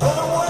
Run away.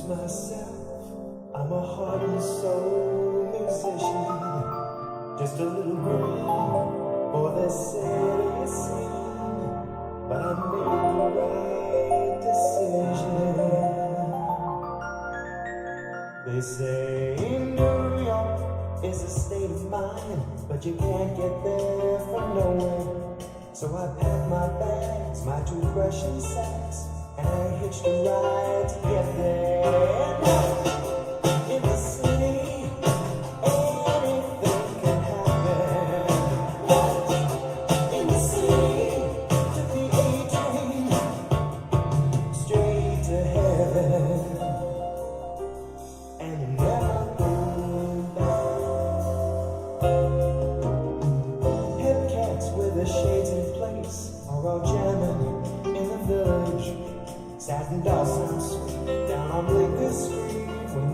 myself. I'm a heart and soul musician, just a little green for the city scene, but I made the right decision. They say New York is a state of mind, but you can't get there from nowhere. So I packed my bags, my toothbrush and sacks, and I hitched a ride to get there. In the city, anything can happen. In the city, took the A train straight to heaven, and never going back. Hip cats with the shades in place are all jamming in the village. Sat in Dawson's down on Bleecker Street when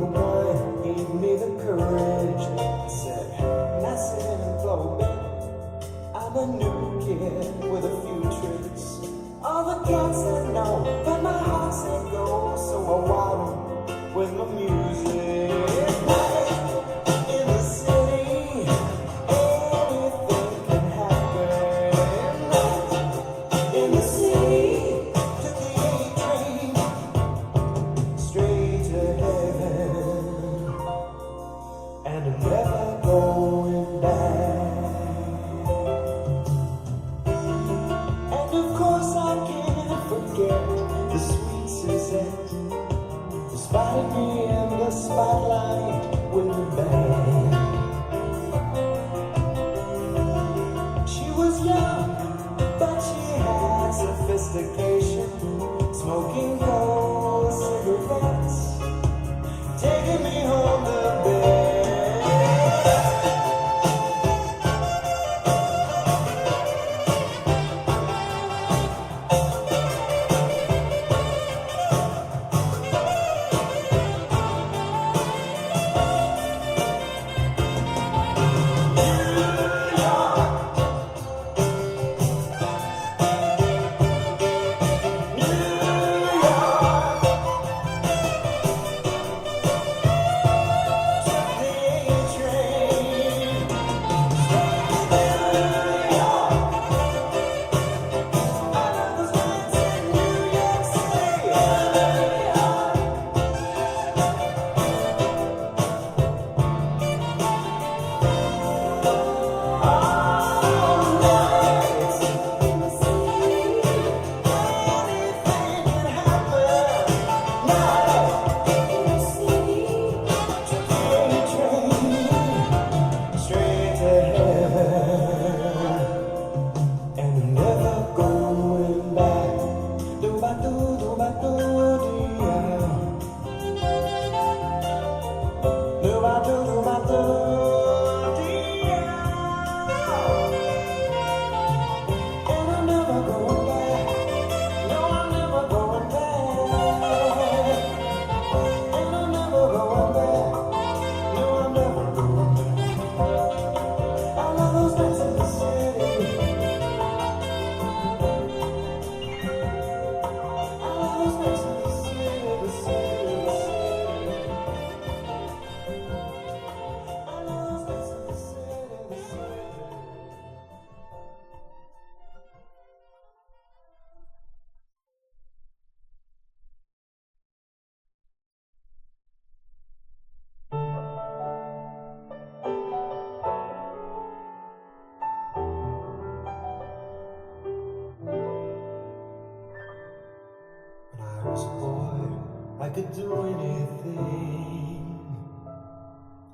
could do anything.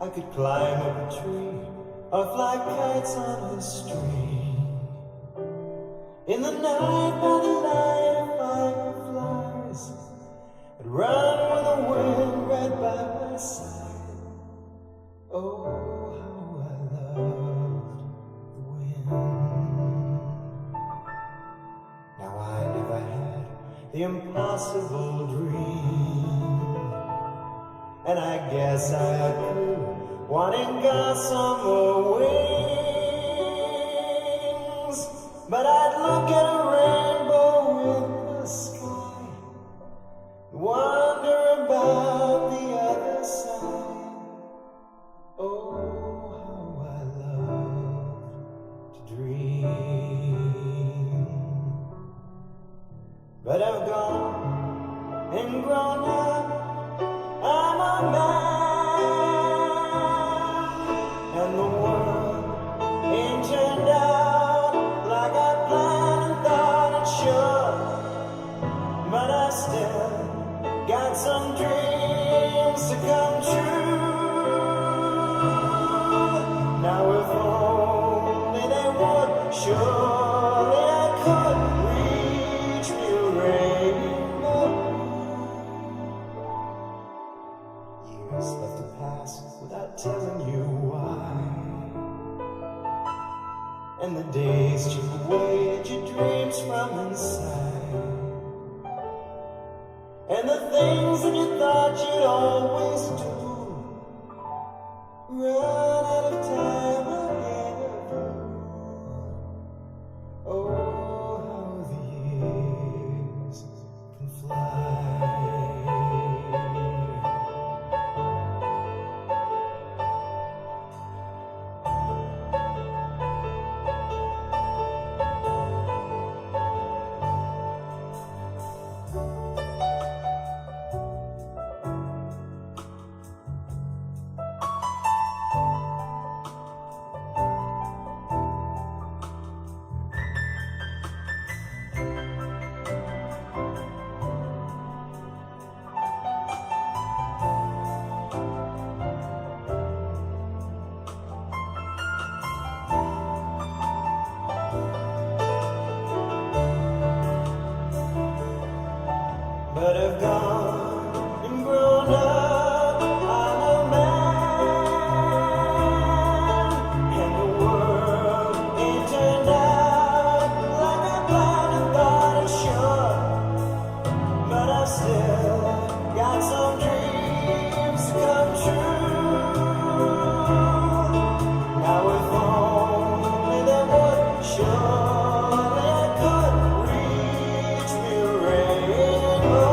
I could climb up a tree or fly kites on the string. In the night by the light of fireflies, I'd run with the wind right by my side. Oh, how I loved the wind. Now I never had the impossible dream, and I guess I grew wanting gossamer wings. But I'd look at a rainbow in the sky, wonder about the other side. Oh, how I love to dream. But I've gone and grown up, I'm a man, and the world ain't turned out like I planned and thought it should. But I still got some dreams to come true. Now if only they would, surely I could reach me a rainbow. Years left to pass without telling you why, and the days chip away at your dreams from inside, and the things that you thought you'd always do run out of time ahead of you. Oh, how the years can fly. But I've gone and grown up, I'm a man, and the world ain't turned out like I planned and thought it should. But I've still got some dreams to come true. Now if only they would, surely I could reach me a rainbow.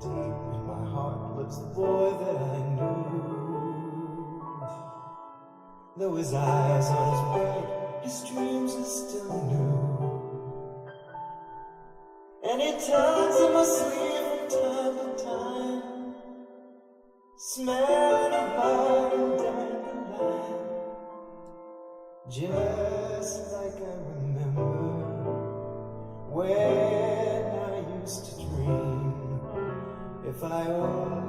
Deep in my heart lives the boy that I knew. Though his eyes aren't as bright, his dreams are still new. And he tugs at my sleeve from time to time, smelling of mine dandelion, just like I remember when I used to dream. If I only